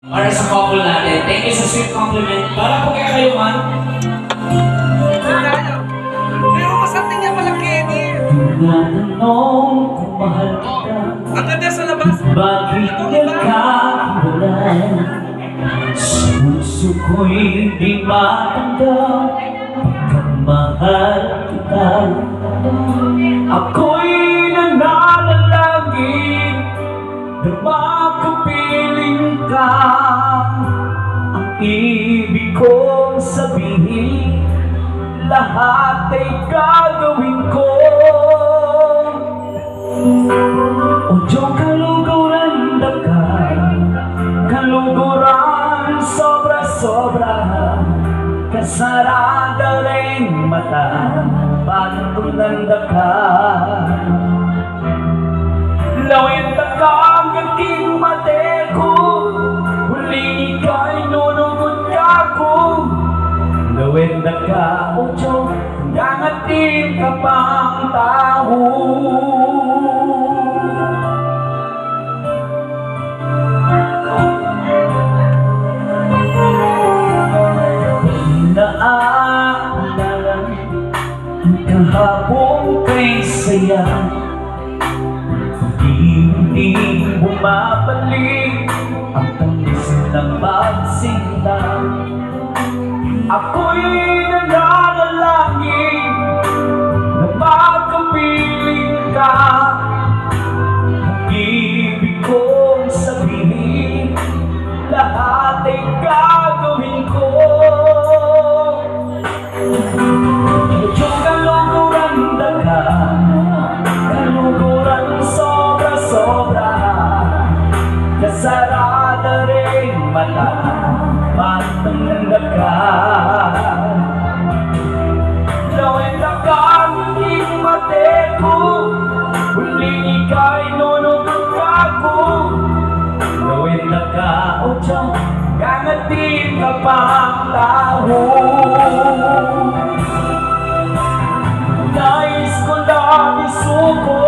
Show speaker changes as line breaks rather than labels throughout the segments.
Para sa couple natin. Thank you sa sweet compliment. Para po kayo man.
Meron pa something niya pala, Kenny.
Tinatanong kung mahal kita.
Ang ganda sa labas.
Bakit nagkakiwalay? Sa puso ko'y di matanggap pagkamahal kita. Ako'y nananalangin na makapiling ka. Ang ibig kong sabihin, lahat ay gagawin ko. O Diyong kaluguran ka, kaluguran sobra-sobra, kasarada rin mata, panulanda ka. Lawin na kang aking mate ko, huling ika'y nunugot ka ko. Lawin na ka, O Diyong, gangatin ka pang tao. Naaalala kahapon kay saya, hindi bumabalik ang tamis ng pagsinta. Ako'y nananalangin na magkapiling ka. Ang ibig kong sabihin, lahat ay gagawin ko. Medyo kaluguran ka, kaluguran sobra-sobra, kasarada rin mata, matanda ka. Lawin na kang aking mate ko, huling ika'y nunugot ka ko. Lawin na ka, O Diyong, gangatin ka pang tao. Nais ko lang isuko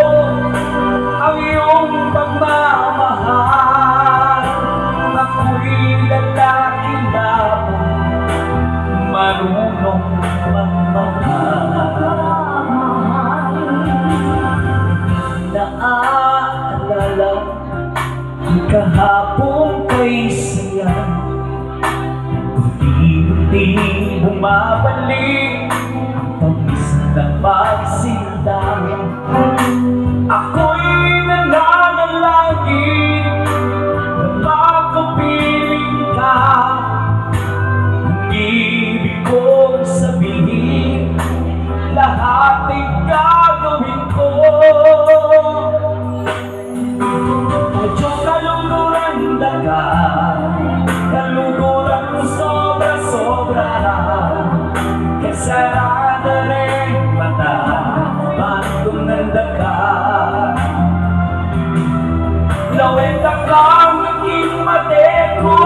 ang iyong pagmamahal. Ako'y lalaki na marunong magmahal. Naaalala kahapon kay saya, unti-unti bumabalik ang tamis ng pagsinta. Ako'y nananalangin na makapiling ka. Ang ibig kong sabihin, lahat ay gagawin ko. Medyo kaluguran ka, kaluguran sobra-sobra, kasarada rin mata, panulanda ka. Lawin na kang aking mate ko,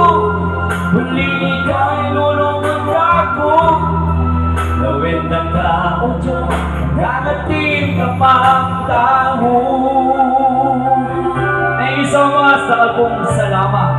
huling ika'y nunugot ka ko. Lawin na ka, O Diyong, gangatin ka pang tao. Thank you so much, sa akong salamat.